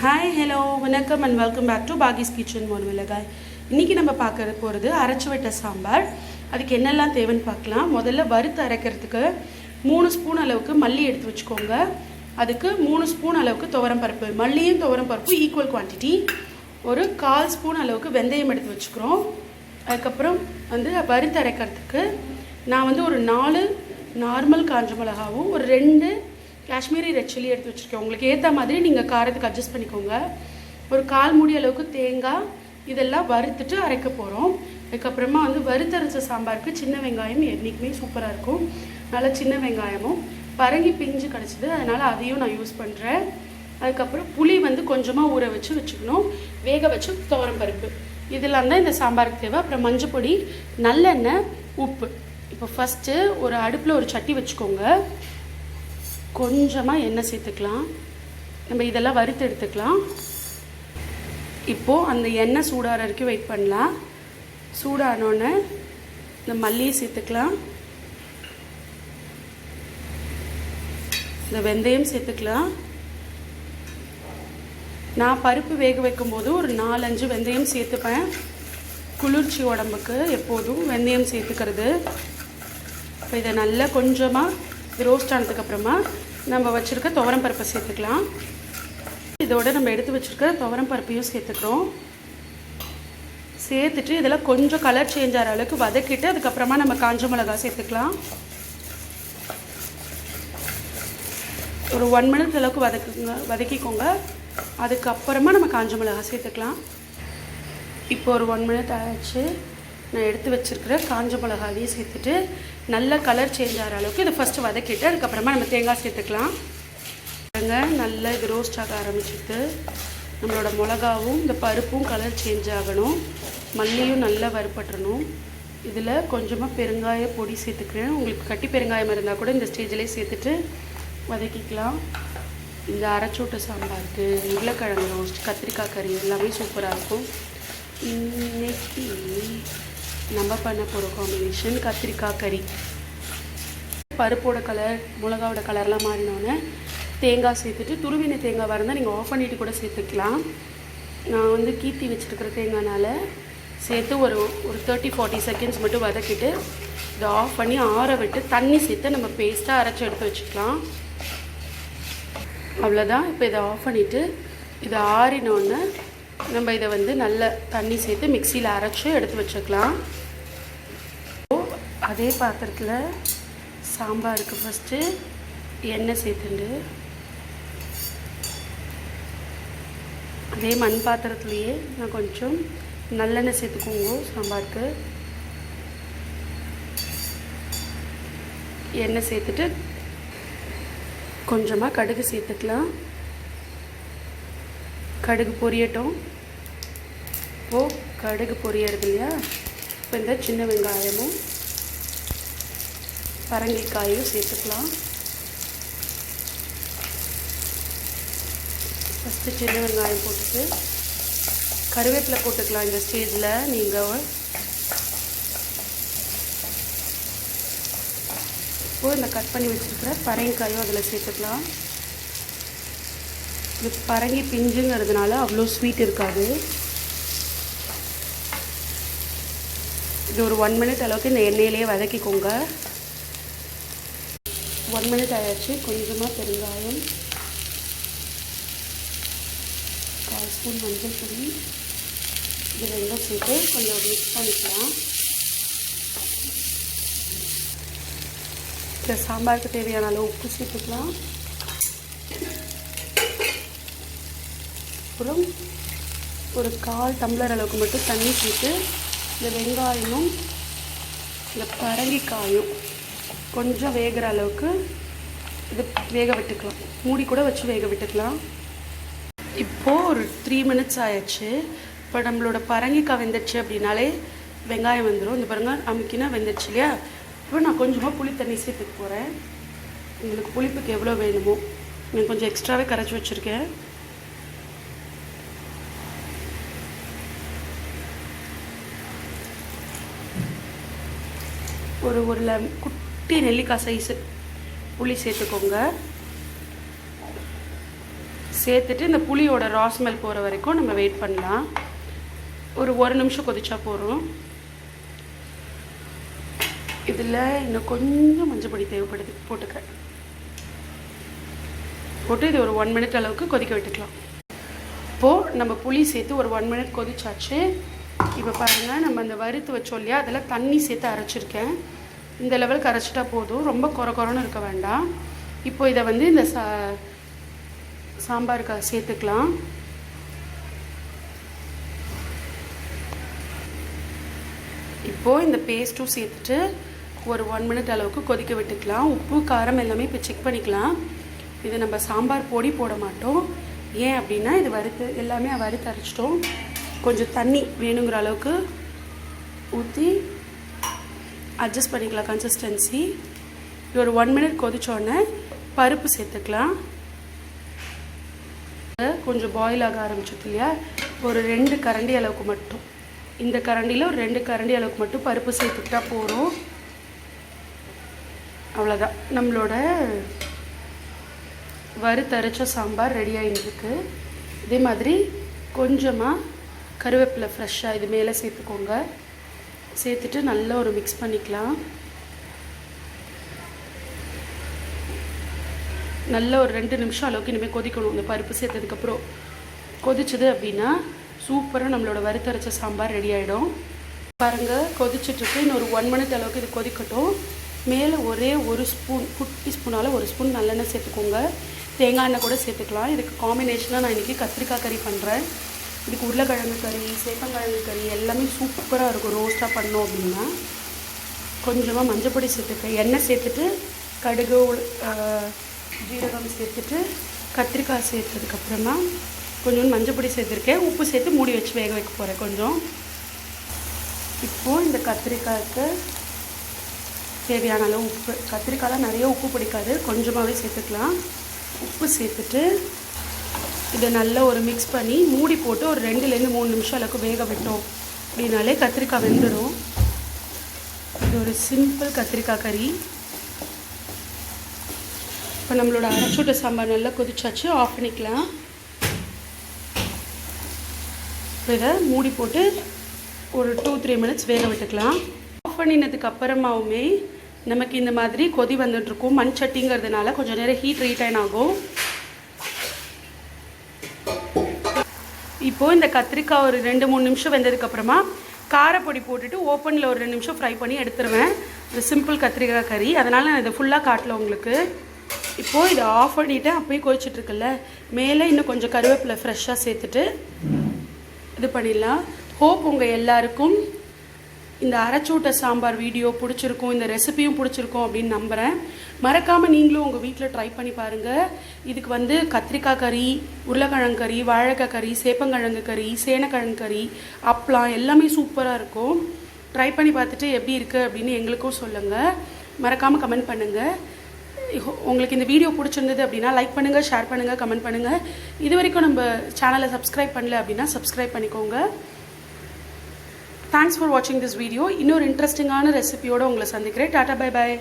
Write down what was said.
Hi hello வணக்கம் and welcome back to பாகிஸ் kitchen மோர்மிலகாய். இன்றைக்கி நம்ம பார்க்க போகிறது அரச்சுவெட்ட சாம்பார். அதுக்கு என்னெல்லாம் தேவைன்னு பார்க்கலாம். முதல்ல வறுத்து அரைக்கிறதுக்கு 3 ஸ்பூன் அளவுக்கு மல்லி எடுத்து வச்சுக்கோங்க. அதுக்கு 3 ஸ்பூன் அளவுக்கு துவரம் பருப்பு, மல்லியும் துவரம் பருப்பு ஈக்குவல் குவான்டிட்டி. ஒரு 1/4 ஸ்பூன் அளவுக்கு வெந்தயம் எடுத்து வச்சுக்கிறோம். அதுக்கப்புறம் வறுத்து அரைக்கிறதுக்கு நான் ஒரு 4 நார்மல் காஞ்ச மிளகாவும் ஒரு 2 காஷ்மீரி ரெட் சில்லி எடுத்து வச்சுருக்கேன். உங்களுக்கு ஏற்ற மாதிரி நீங்கள் காரத்துக்கு அட்ஜஸ்ட் பண்ணிக்கோங்க. ஒரு 1/4 மூடி அளவுக்கு தேங்காய், இதெல்லாம் வறுத்துட்டு அரைக்க போகிறோம். அதுக்கப்புறமா வறுத்தரைச்ச சாம்பாருக்கு சின்ன வெங்காயம் என்றைக்குமே சூப்பராக இருக்கும். நல்லா சின்ன வெங்காயமும் பரங்கி பிஞ்சு கிடச்சிது, அதனால் அதையும் நான் யூஸ் பண்ணுறேன். அதுக்கப்புறம் புளி கொஞ்சமாக ஊற வச்சுக்கணும். வேக வச்சு துவரம் பருப்பு, இதெல்லாம் தான் இந்த சாம்பாருக்கு தேவை. அப்புறம் மஞ்சள் பொடி, நல்லெண்ணெய், உப்பு. இப்போ ஃபஸ்ட்டு ஒரு அடுப்பில் ஒரு சட்டி வச்சுக்கோங்க. கொஞ்சமாக எண்ணெய் சேர்த்துக்கலாம். நம்ம இதெல்லாம் வறுத்து எடுத்துக்கலாம். இப்போது அந்த எண்ணெய் சூடாகிற வரைக்கும் வெயிட் பண்ணலாம். சூடானோடனே இந்த மல்லியை சேர்த்துக்கலாம். இந்த வெந்தயம் சேர்த்துக்கலாம். நான் பருப்பு வேக வைக்கும் போது ஒரு 4-5 வெந்தயம் சேர்த்துப்பேன். குளிர்ச்சி உடம்புக்கு எப்போதும் வெந்தயம் சேர்த்துக்கிறது. இப்போ இதை நல்லா கொஞ்சமாக ரோஸ்ட் ஆனதுக்கப்புறமா நம்ம வச்சுருக்க துவரம் பருப்பை சேர்த்துக்கலாம். இதோட நம்ம எடுத்து வச்சுருக்க துவரம் பருப்பையும் சேர்த்துக்கிறோம். சேர்த்துட்டு இதெல்லாம் கொஞ்சம் கலர் சேஞ்ச் ஆகிற அளவுக்கு வதக்கிட்டு அதுக்கப்புறமா நம்ம காஞ்ச மிளகா சேர்த்துக்கலாம். ஒரு 1 மினிட் அளவுக்கு வதக்கிக்கோங்க. அதுக்கப்புறமா நம்ம காஞ்ச மிளகா சேர்த்துக்கலாம். இப்போ ஒரு 1 மினிட் ஆகிடுச்சு. நான் எடுத்து வச்சுருக்கிற காஞ்ச மிளகாவையும் சேர்த்துட்டு நல்ல கலர் சேஞ்ச் ஆகிற அளவுக்கு இதை ஃபஸ்ட்டு வதக்கிட்டு அதுக்கப்புறமா நம்ம தேங்காய் சேர்த்துக்கலாம். நல்லா இது ரோஸ்ட் ஆக ஆரம்பிச்சுட்டு நம்மளோட மிளகாவும் இந்த பருப்பும் கலர் சேஞ்ச் ஆகணும். மல்லியும் நல்லா வறுப்பட்டுறணும். இதில் கொஞ்சமாக பெருங்காய பொடி சேர்த்துக்கிறேன். உங்களுக்கு கட்டி பெருங்காயம் இருந்தால் கூட இந்த ஸ்டேஜிலே சேர்த்துட்டு வதக்கிக்கலாம். இந்த அரச்சோட்ட சாம்பாருக்கு உருளைக்கிழங்கு ரோஸ்ட், கத்திரிக்காய் கறி எல்லாமே சூப்பராக இருக்கும். இன்னைக்கு நம்ம பண்ண போகிற காம்பினேஷன் கத்திரிக்காய் கறி. பருப்போட கலர், மிளகாவோட கலர்லாம் மாறினோன்னே தேங்காய் சேர்த்துட்டு, துருவின தேங்காய் வரந்தால் நீங்கள் ஆஃப் பண்ணிவிட்டு கூட சேர்த்துக்கலாம். நான் கீத்தி வச்சுருக்கிற தேங்காய்னால் சேர்த்து ஒரு 30-40 செகண்ட்ஸ் மட்டும் வதக்கிட்டு இதை ஆஃப் பண்ணி ஆற விட்டு தண்ணி சேர்த்து நம்ம பேஸ்ட்டாக அரைச்சி எடுத்து வச்சுக்கலாம். அவ்வளோதான். இப்போ இதை ஆஃப் பண்ணிவிட்டு இதை ஆறினோன்னே நம்ம இதை நல்ல தண்ணி சேர்த்து மிக்சியில் அரைச்சி எடுத்து வச்சுக்கலாம். அதே பாத்திரத்தில் சாம்பாருக்கு ஃபஸ்ட்டு எண்ணெய் சேர்த்துண்டு அதே மண் பாத்திரத்துலேயே நான் கொஞ்சம் நல்லெண்ணெய் சேர்த்துக்கோங்க. சாம்பாருக்கு எண்ணெய் சேர்த்துட்டு கொஞ்சமாக கடுகு சேர்த்துக்கலாம். கடுகு பொரியட்டும். இப்போது கடுகு பொரியறது இல்லையா, இப்போ இந்த சின்ன வெங்காயமும் பரங்கிக்காயும் சேர்த்துக்கலாம். ஃபஸ்ட்டு சின்ன வெங்காயம் போட்டுட்டு கருவேப்பிலை போட்டுக்கலாம். இந்த ஸ்டேஜில் நீங்கள் இப்போது இந்த கட் பண்ணி வச்சுருக்கிற பரங்கிக்காயும் அதில் சேர்த்துக்கலாம். இது பரங்கி பிஞ்சுங்கிறதுனால அவ்வளோ ஸ்வீட் இருக்காது. இது ஒரு 1 மினிட் அளவுக்கு இந்த எண்ணெயிலேயே வதக்கிக்கோங்க. 1 மினிட் ஆகிடுச்சு. கொஞ்சமாக பெருங்காயம், 1/4 ஸ்பூன் மஞ்சள் பொடி, இது ரெண்டும் சேர்த்து கொஞ்சம் மிக்ஸ் பண்ணிக்கலாம். இந்த சாம்பாருக்கு தேவையான அளவு உப்பு சேர்த்துக்கலாம். அப்புறம் ஒரு 1/4 டம்ளர் அளவுக்கு மட்டும் தண்ணி சேர்த்து இந்த வெங்காயமும் இந்த பரங்கிக்காயும் கொஞ்சம் வேகிற அளவுக்கு இது வேக விட்டுக்கலாம். மூடி கூட வச்சு வேக விட்டுக்கலாம். இப்போது ஒரு 3 மினிட்ஸ் ஆயிடுச்சு. இப்போ நம்மளோட பரங்கிக்காய் வெந்துடுச்சு அப்படின்னாலே வெங்காயம் வந்துடும். இந்த பாருங்க, அமுக்கினா வெந்துடுச்சு இல்லையா. இப்போ நான் கொஞ்சமாக புளி தண்ணி சேர்த்துக்க போகிறேன். உங்களுக்கு புளிப்புக்கு எவ்வளோ வேணுமோ, நான் கொஞ்சம் எக்ஸ்ட்ராவே கரைச்சி வச்சுருக்கேன். ஒரு குட்டி நெல்லிக்காய் சைஸு புளி சேர்த்துக்கோங்க. சேர்த்துட்டு இந்த புளியோட ரா ஸ்மெல் போகிற வரைக்கும் நம்ம வெயிட் பண்ணலாம். ஒரு நிமிஷம் கொதிச்சா போகிறோம். இதில் இன்னும் கொஞ்சம் மஞ்சள் பொடி தேவைப்படுது, போட்டுக்கிறேன். போட்டு இது ஒரு 1 மினிட் அளவுக்கு கொதிக்க விட்டுக்கலாம். இப்போது நம்ம புளி சேர்த்து ஒரு 1 மினிட் கொதிச்சாச்சு. இப்போ பாருங்கள், நம்ம அந்த வறுத்து வச்சோம் இல்லையா, அதில் தண்ணி சேர்த்து அரைச்சிருக்கேன். இந்த லெவலுக்கு அரைச்சிட்டா போதும், ரொம்ப கொரன்னு இருக்க வேண்டாம். இப்போ இதை வந்து இந்த சாம்பாருக்கு சேர்த்துக்கலாம். இப்போது இந்த பேஸ்ட்டும் சேர்த்துட்டு ஒரு 1 மினிட் அளவுக்கு கொதிக்க விட்டுக்கலாம். உப்பு காரம் எல்லாமே இப்போ செக் பண்ணிக்கலாம். இது நம்ம சாம்பார் பொடி போட மாட்டோம். ஏன் அப்படின்னா இது எல்லாமே வறுத்து அரைச்சிட்டோம். கொஞ்சம் தண்ணி வேணுங்கிற அளவுக்கு ஊற்றி அட்ஜஸ்ட் பண்ணிக்கலாம் கன்சிஸ்டன்சி. இது ஒரு 1 மினிட் கொதிச்சோடனே பருப்பு சேர்த்துக்கலாம். கொஞ்சம் பாயில் ஆக ஆரம்பிச்சிட்டு இல்லையா, ஒரு 2 கரண்டி அளவுக்கு மட்டும், இந்த கரண்டியில் ஒரு 2 கரண்டி அளவுக்கு மட்டும் பருப்பு சேர்த்துக்கிட்டா போகிறோம். அவ்வளோதான், நம்மளோட வறுத்தரைச்ச சாம்பார் ரெடி ஆகிருக்கு. இதே மாதிரி கொஞ்சமாக கருவேப்பிலை ஃப்ரெஷ்ஷாக இது மேலே சேர்த்துக்கோங்க. சேர்த்துட்டு நல்லா ஒரு மிக்ஸ் பண்ணிக்கலாம். நல்லா ஒரு 2 நிமிஷம் அளவுக்கு இனிமேல் கொதிக்கணும். இந்த பருப்பு சேர்த்ததுக்கப்புறம் கொதிச்சுது அப்படின்னா சூப்பராக நம்மளோட வறுத்தரைச்ச சாம்பார் ரெடி ஆகிடும். பாருங்கள், கொதிச்சுட்ருக்கு. இன்னொரு 1 மினிட் அளவுக்கு இது கொதிக்கட்டும். மேலே ஒரே ஒரு ஸ்பூன், குட்டி ஸ்பூனால் 1 ஸ்பூன் நல்லெண்ணெய் சேர்த்துக்கோங்க. தேங்காய் எண்ணெய் கூட சேர்த்துக்கலாம். இதுக்கு காம்பினேஷனாக நான் இன்றைக்கி கத்திரிக்காய் கறி பண்ணுறேன். இதுக்கு உருளைக்கிழங்கு கறி, சேப்பங்கிழங்கு கறி எல்லாமே சூப்பராக இருக்கும். ரோஸ்ட்டாக பண்ணோம் அப்படின்னா கொஞ்சமாக மஞ்சள் பொடி சேர்த்துக்க, எண்ணெய் சேர்த்துட்டு கடுகு ஜீரகம் சேர்த்துட்டு கத்திரிக்காய் சேர்த்ததுக்கப்புறமா கொஞ்சம் மஞ்சள் பொடி சேர்த்துருக்கேன். உப்பு சேர்த்து மூடி வச்சு வேக வைக்க போகிறேன் கொஞ்சம். இப்போது இந்த கத்திரிக்காய்க்கு தேவையான அளவு உப்பு, கத்திரிக்காயில் நிறைய உப்பு பிடிக்காது, கொஞ்சமாகவே சேர்த்துக்கலாம். உப்பு சேர்த்துட்டு இதை நல்லா ஒரு மிக்ஸ் பண்ணி மூடி போட்டு ஒரு 2லேருந்து 3 நிமிஷம் அளவுக்கு வேக விட்டோம் அப்படின்னாலே கத்திரிக்காய் வெந்துடும். இது ஒரு சிம்பிள் கத்திரிக்காய் கறி. இப்போ நம்மளோட அரச்சூட்ட சாம்பார் நல்லா கொதிச்சாச்சு, ஆஃப் பண்ணிக்கலாம். இப்போ இதை மூடி போட்டு ஒரு 2-3 மினிட்ஸ் வேக விட்டுக்கலாம். ஆஃப் பண்ணினதுக்கு அப்புறமாவுமே நமக்கு இந்த மாதிரி கொதி வந்துட்டுருக்கும். மண் சட்டிங்கிறதுனால கொஞ்சம் நேரம் ஹீட் ரீட்டைன் ஆகும். இப்போது இந்த கத்திரிக்காய் ஒரு 2-3 நிமிஷம் வெந்ததுக்கப்புறமா காரப்பொடி போட்டுட்டு ஓப்பனில் ஒரு 2 நிமிஷம் ஃப்ரை பண்ணி எடுத்துருவேன். இது சிம்பிள் கத்திரிக்காய் கறி, அதனால் நான் இதை ஃபுல்லாக காட்டல உங்களுக்கு. இப்போது இதை ஆஃப் பண்ணிவிட்டு அப்போயே கொதிச்சிட்ருக்குல்ல, மேலே இன்னும் கொஞ்சம் கருவேப்பிலை ஃப்ரெஷ்ஷாக சேர்த்துட்டு இது பண்ணிடலாம். ஹோப் உங்கள் எல்லாருக்கும் இந்த அரச்சூட்ட சாம்பார் வீடியோ பிடிச்சிருக்கும், இந்த ரெசிபியும் பிடிச்சிருக்கும் அப்படின்னு நம்புகிறேன். மறக்காமல் நீங்களும் உங்கள் வீட்டில் ட்ரை பண்ணி பாருங்கள். இதுக்கு வந்து கத்திரிக்காய் கறி, உருளைக்கிழங்கு கறி, வாழைக்காய் கறி, சேப்பங்கிழங்கு கறி, சேனக்கிழங்கு கறி, அப்பளம் எல்லாமே சூப்பராக இருக்கும். ட்ரை பண்ணி பார்த்துட்டு எப்படி இருக்குது அப்படின்னு எங்களுக்கும் சொல்லுங்கள். மறக்காமல் கமெண்ட் பண்ணுங்கள். உங்களுக்கு இந்த வீடியோ பிடிச்சிருந்தது அப்படின்னா லைக் பண்ணுங்கள், ஷேர் பண்ணுங்கள், கமெண்ட் பண்ணுங்கள். இது வரைக்கும் நம்ம சேனலை சப்ஸ்கிரைப் பண்ணல அப்படின்னா சப்ஸ்கிரைப் பண்ணிக்கோங்க. தேங்க்ஸ் ஃபார் வாட்சிங் திஸ் வீடியோ. இன்னொரு இன்ட்ரெஸ்டிங்கான ரெசிபியோடு உங்களை சந்திக்கிறேன். Tata, bye bye.